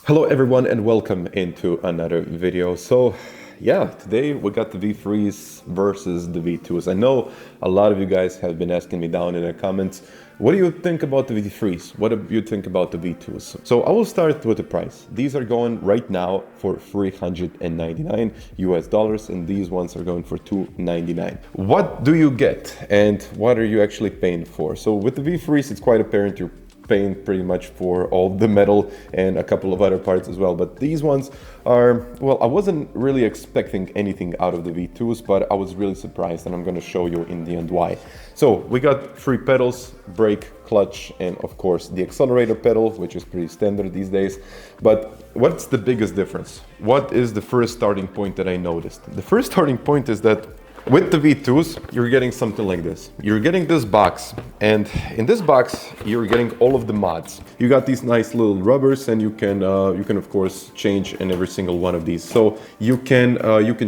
Hello everyone and welcome into another video. So yeah, today we got the V3s versus the V2s. I know a lot of you guys have been asking me down in the comments, what do you think about the V3s? What do you think about the V2s? So I will start with the price. These are going right now for $399 US, and these ones are going for $299. What do you get and what are you actually paying for? So with the V3s, it's quite apparent you're paying pretty much for all the metal and a couple of other parts as well. But these ones are, well, I wasn't really expecting anything out of the V2s, but I was really surprised, and I'm going to show you in the end why. So we got 3 pedals, brake, clutch, and of course the accelerator pedal, which is pretty standard these days. But what's the biggest difference? What is the first starting point that I noticed? The first starting point is that with the V2s, you're getting something like this. You're getting this box, and in this box, you're getting all of the mods. You got these nice little rubbers, and you can of course change in every single one of these. So you can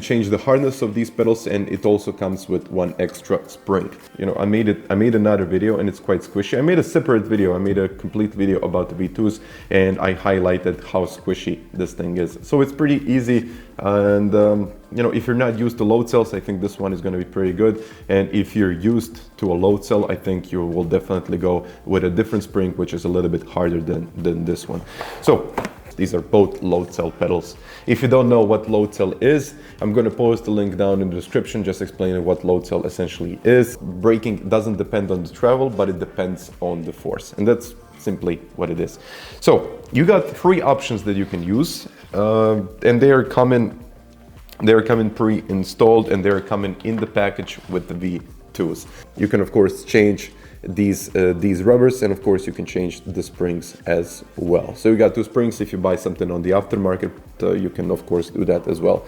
change the hardness of these pedals, and it also comes with one extra spring. You know, I made another video, and it's quite squishy. I made a separate video. I made a complete video about the V2s, and I highlighted how squishy this thing is. So it's pretty easy, and you know, if you're not used to load cells, I think this one is going to be pretty good. And if you're used to a load cell, I think you will definitely go with a different spring, which is a little bit harder than this one. So these are both load cell pedals. If you don't know what load cell is, I'm going to post a link down in the description just explaining what load cell essentially is. Braking doesn't depend on the travel, but it depends on the force. And that's simply what it is. So you got 3 options that you can use, and they are coming pre-installed, and they're coming in the package with the V2s. You can of course change these rubbers, and of course you can change the springs as well. So you got 2 springs. If you buy something on the aftermarket, you can of course do that as well.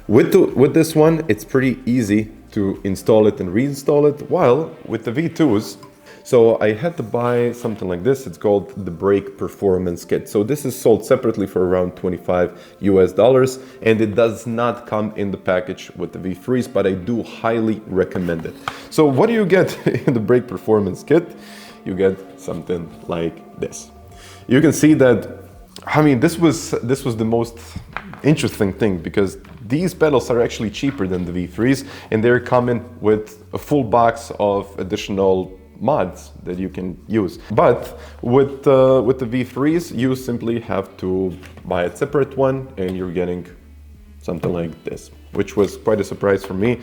With this one, it's pretty easy to install it and reinstall it, while with the V2s, so I had to buy something like this. It's called the Brake Performance Kit. So this is sold separately for around $25 US, and it does not come in the package with the V3s, but I do highly recommend it. So what do you get in the Brake Performance Kit? You get something like this. You can see that, I mean, this was the most interesting thing, because these pedals are actually cheaper than the V3s, and they're coming with a full box of additional mods that you can use. But with the V3s, you simply have to buy a separate one, and you're getting something like this, which was quite a surprise for me.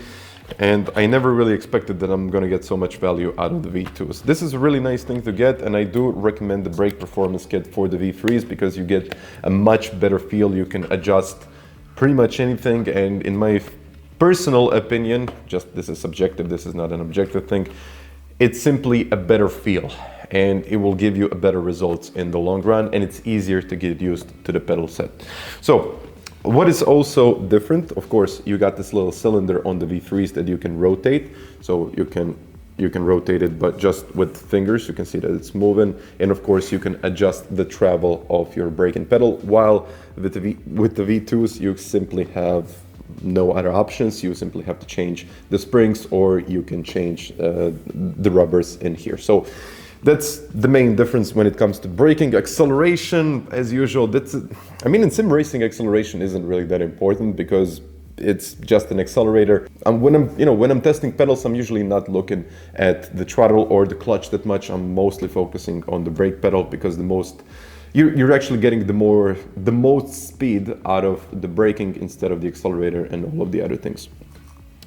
And I never really expected that I'm going to get so much value out of the V2s. This is a really nice thing to get, and I do recommend the Brake Performance Kit for the V3s because you get a much better feel. You can adjust pretty much anything, and in my personal opinion, just this is subjective, this is not an objective thing, it's simply a better feel, and it will give you a better results in the long run, and it's easier to get used to the pedal set. So what is also different, of course, you got this little cylinder on the V3s that you can rotate. So you can rotate it, but just with fingers. You can see that it's moving, and of course you can adjust the travel of your brake and pedal, while with the V2s you simply have no other options. You simply have to change the springs, or you can change the rubbers in here. So that's the main difference when it comes to braking. Acceleration, as usual, I mean, in sim racing, acceleration isn't really that important because it's just an accelerator. When I'm testing pedals, I'm usually not looking at the throttle or the clutch that much. I'm mostly focusing on the brake pedal, because you're actually getting the most speed out of the braking instead of the accelerator and all of the other things.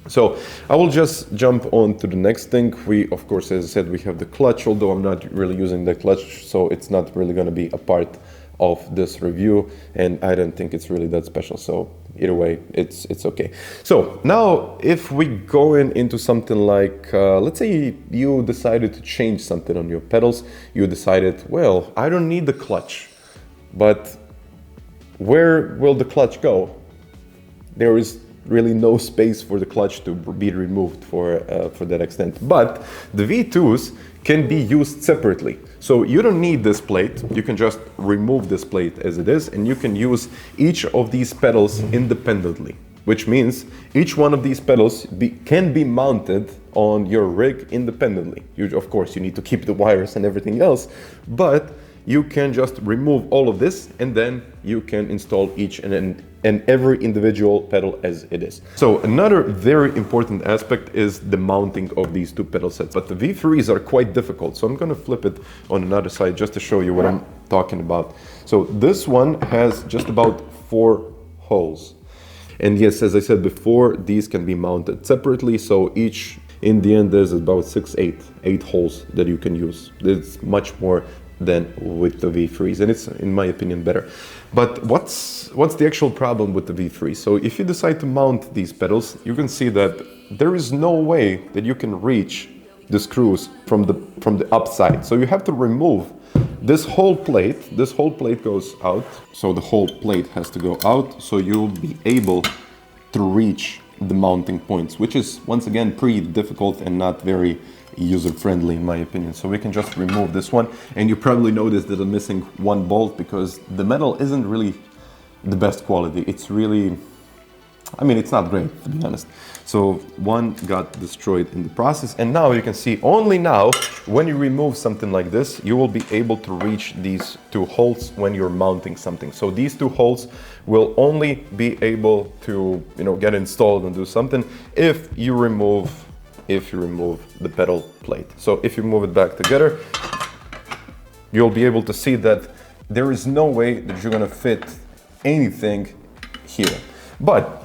So I will just jump on to the next thing. We, of course, as I said, we have the clutch, although I'm not really using the clutch, so it's not really going to be a part of this review, and I don't think it's really that special. So either way, it's okay. So now if we go into something like, let's say you decided to change something on your pedals. You decided, well, I don't need the clutch, but where will the clutch go? There is really no space for the clutch to be removed for that extent. But the V2s can be used separately. So you don't need this plate. You can just remove this plate as it is, and you can use each of these pedals independently, which means each one of these pedals can be mounted on your rig independently. Of course, you need to keep the wires and everything else, but you can just remove all of this, and then you can install each and every individual pedal as it is. So another very important aspect is the mounting of these two pedal sets, but the V3s are quite difficult. So I'm going to flip it on another side just to show you what I'm talking about. So this one has just about 4 holes. And yes, as I said before, these can be mounted separately. So each, in the end, there's about 8 holes that you can use. It's much more than with the V3s, and it's, in my opinion, better. But what's the actual problem with the V3? So if you decide to mount these pedals, you can see that there is no way that you can reach the screws from the upside. So you have to remove this whole plate. This whole plate goes out. So the whole plate has to go out, so you'll be able to reach the mounting points, which is, once again, pretty difficult and not very user-friendly in my opinion. So we can just remove this one, and you probably noticed that I'm missing one bolt because the metal isn't really the best quality. It's really, I mean, it's not great, to be honest. So one got destroyed in the process, and now you can see, only now when you remove something like this, you will be able to reach these 2 holes when you're mounting something. So these 2 holes will only be able to, you know, get installed and do something if you remove the pedal plate. So if you move it back together, you'll be able to see that there is no way that you're gonna fit anything here. But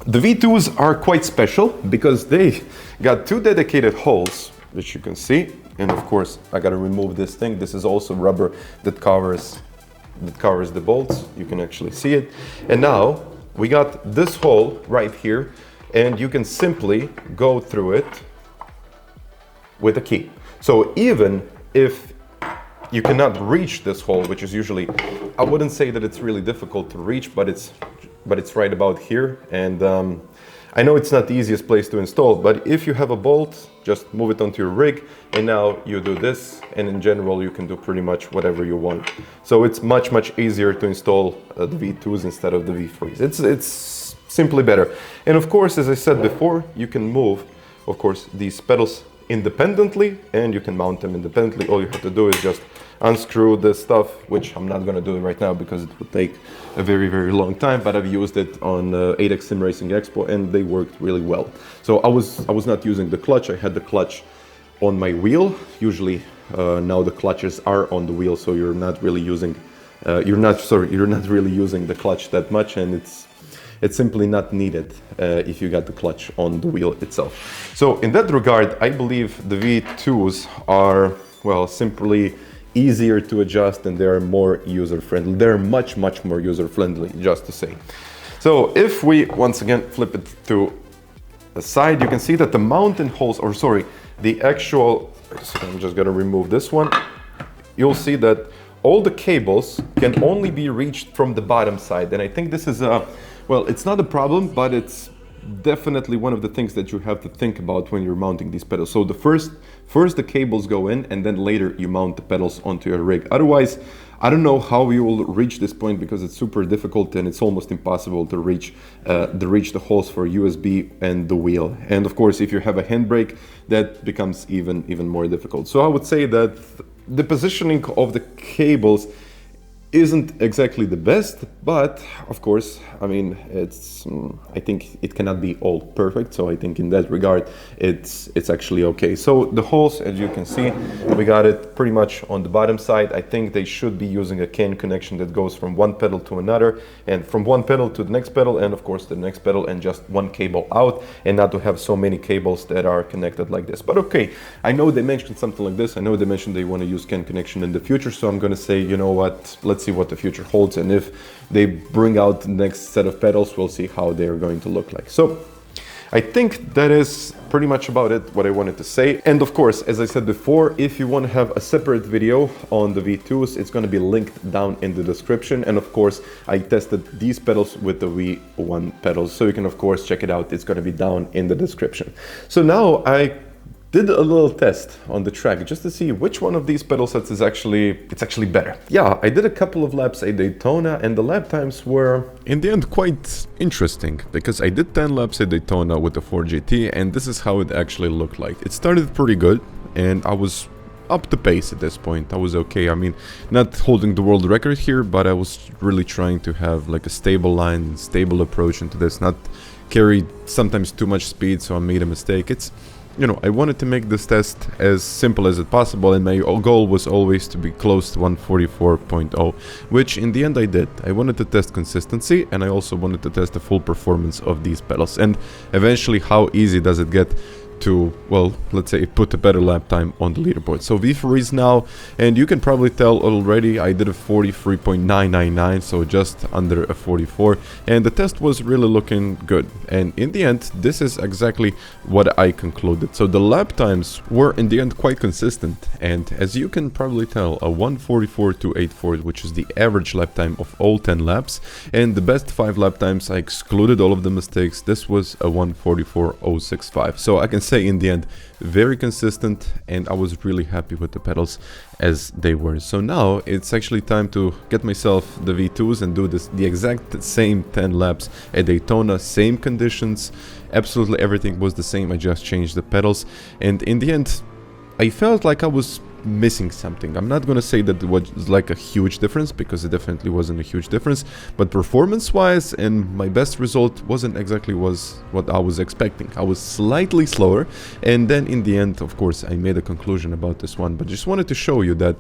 the V2s are quite special because they got 2 dedicated holes, which you can see. And of course, I gotta remove this thing. This is also rubber that covers the bolts. You can actually see it. And now we got this hole right here, and you can simply go through it with a key. So even if you cannot reach this hole, which is usually, I wouldn't say that it's really difficult to reach, but it's right about here. And I know it's not the easiest place to install, but if you have a bolt, just move it onto your rig, and now you do this, and in general you can do pretty much whatever you want. So it's much easier to install the V2s instead of the V3s. It's simply better. And of course, as I said before, you can move, of course, these pedals independently, and you can mount them independently. All you have to do is just unscrew this stuff, which I'm not going to do right now because it would take a very long time, but I've used it on 8X Sim Racing Expo, and they worked really well. So I was not using the clutch. I had the clutch on my wheel. Usually now the clutches are on the wheel, so you're not really using the clutch that much, and it's simply not needed if you got the clutch on the wheel itself. So in that regard, I believe the V2s are, well, simply easier to adjust, and they're more user-friendly. They're much more user-friendly, just to say. So if we once again flip it to the side, you can see that the mounting holes, or sorry, the actual, I'm just gonna remove this one. You'll see that all the cables can only be reached from the bottom side, and I think this is a, well, it's not a problem, but it's definitely one of the things that you have to think about when you're mounting these pedals. So the first the cables go in, and then later you mount the pedals onto your rig. Otherwise, I don't know how you will reach this point because it's super difficult and it's almost impossible to reach the holes for USB and the wheel. And of course, if you have a handbrake, that becomes even more difficult. So I would say that the positioning of the cables isn't exactly the best, but of course, I mean, I think it cannot be all perfect. So I think in that regard, it's actually okay. So the holes, as you can see, we got it pretty much on the bottom side. I think they should be using a CAN connection that goes from one pedal to another, and from one pedal to the next pedal, and of course the next pedal, and just one cable out, and not to have so many cables that are connected like this. But okay, I know they mentioned something like this. I know they mentioned they want to use CAN connection in the future. So I'm going to say, you know what, let's see what the future holds, and if they bring out the next set of pedals, we'll see how they're going to look like. So I think that is pretty much about it, what I wanted to say. And of course, as I said before, if you want to have a separate video on the V2s, it's going to be linked down in the description. And of course, I tested these pedals with the V1 pedals, so you can of course check it out. It's going to be down in the description. So now I did a little test on the track just to see which one of these pedal sets is actually better. Yeah, I did a couple of laps at Daytona, and the lap times were in the end quite interesting, because I did 10 laps at Daytona with the 4GT, and this is how it actually looked like. It started pretty good, and I was up the pace at this point. I was okay. I mean, not holding the world record here, but I was really trying to have like a stable line, stable approach into this, not carry sometimes too much speed, so I made a mistake. It's, you know, I wanted to make this test as simple as it possible, and my goal was always to be close to 144.0, which in the end I did. I wanted to test consistency, and I also wanted to test the full performance of these pedals, and eventually how easy does it get to, well, let's say put a better lap time on the leaderboard. So V3s now, and you can probably tell already I did a 43.999, so just under a 44, and the test was really looking good. And in the end, this is exactly what I concluded. So the lap times were in the end quite consistent, and as you can probably tell, a 144.284, which is the average lap time of all 10 laps, and the best 5 lap times, I excluded all of the mistakes, this was a 144.065. So I can say in the end, very consistent, and I was really happy with the pedals as they were. So now it's actually time to get myself the V2s and do the exact same 10 laps at Daytona, same conditions, absolutely everything was the same, I just changed the pedals, and in the end I felt like I was missing something. I'm not gonna say that it was like a huge difference, because it definitely wasn't a huge difference, but performance wise and my best result wasn't exactly what I was expecting. I was slightly slower, and then in the end, of course, I made a conclusion about this one, but just wanted to show you that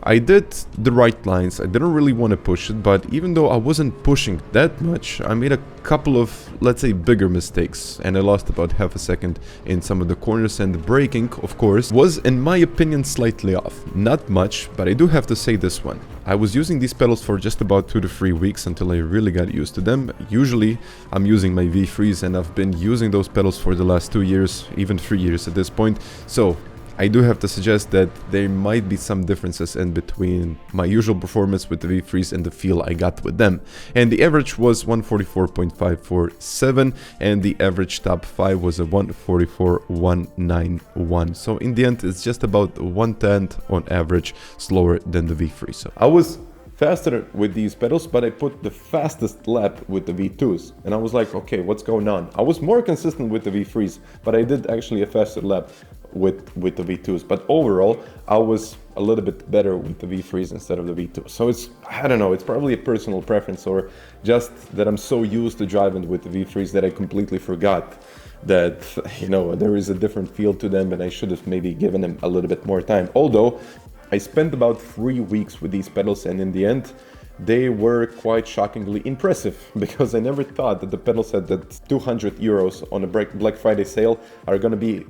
I did the right lines. I didn't really want to push it, but even though I wasn't pushing that much, I made a couple of, let's say, bigger mistakes, and I lost about half a second in some of the corners, and the braking, of course, was, in my opinion, slightly off. Not much, but I do have to say this one. I was using these pedals for just about 2 to 3 weeks until I really got used to them. Usually, I'm using my V3s, and I've been using those pedals for the last 2 years, even 3 years at this point, so I do have to suggest that there might be some differences in between my usual performance with the V3s and the feel I got with them. And the average was 144.547, and the average top 5 was a 144.191. So in the end, it's just about 1/10 on average slower than the V3. So I was faster with these pedals, but I put the fastest lap with the V2s, and I was like, okay, what's going on? I was more consistent with the V3s, but I did actually a faster lap with the V2s, but overall I was a little bit better with the V3s instead of the V2s. So it's, I don't know, it's probably a personal preference, or just that I'm so used to driving with the V3s that I completely forgot that, you know, there is a different feel to them, and I should have maybe given them a little bit more time. Although I spent about 3 weeks with these pedals, and in the end they were quite shockingly impressive, because I never thought that the pedals at that 200 euros on a Black Friday sale are gonna be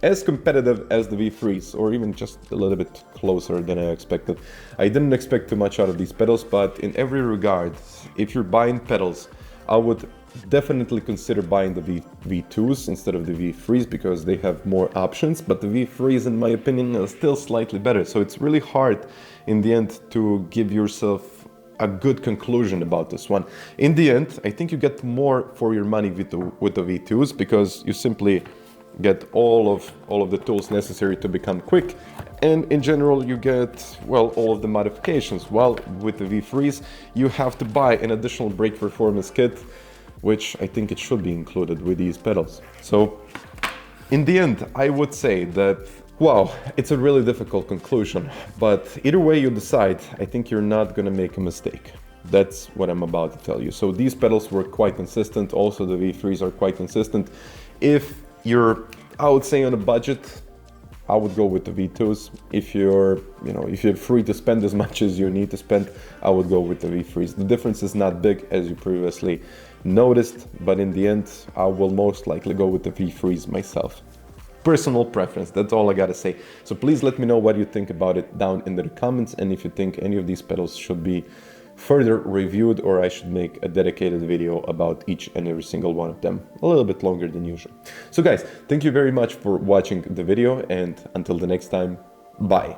as competitive as the V3s, or even just a little bit closer than I expected. I didn't expect too much out of these pedals, but in every regard, if you're buying pedals, I would definitely consider buying the V2s instead of the V3s, because they have more options, but the V3s, in my opinion, are still slightly better. So it's really hard in the end to give yourself a good conclusion about this one. In the end, I think you get more for your money with the V2s, because you simply get all of the tools necessary to become quick, and in general you get, well, all of the modifications, while with the V3s you have to buy an additional brake performance kit, which I think it should be included with these pedals. So in the end, I would say that, wow, it's a really difficult conclusion, but either way you decide, I think you're not gonna make a mistake. That's what I'm about to tell you. So these pedals were quite consistent, also the V3s are quite consistent. If you're, I would say, on a budget, I would go with the V2s. If you're, you know, if you're free to spend as much as you need to spend, I would go with the V3s. The difference is not big, as you previously noticed, but in the end, I will most likely go with the V3s myself. Personal preference, that's all I gotta say. So please let me know what you think about it down in the comments, and if you think any of these pedals should be further reviewed, or I should make a dedicated video about each and every single one of them, a little bit longer than usual. So guys, thank you very much for watching the video, and until the next time, bye.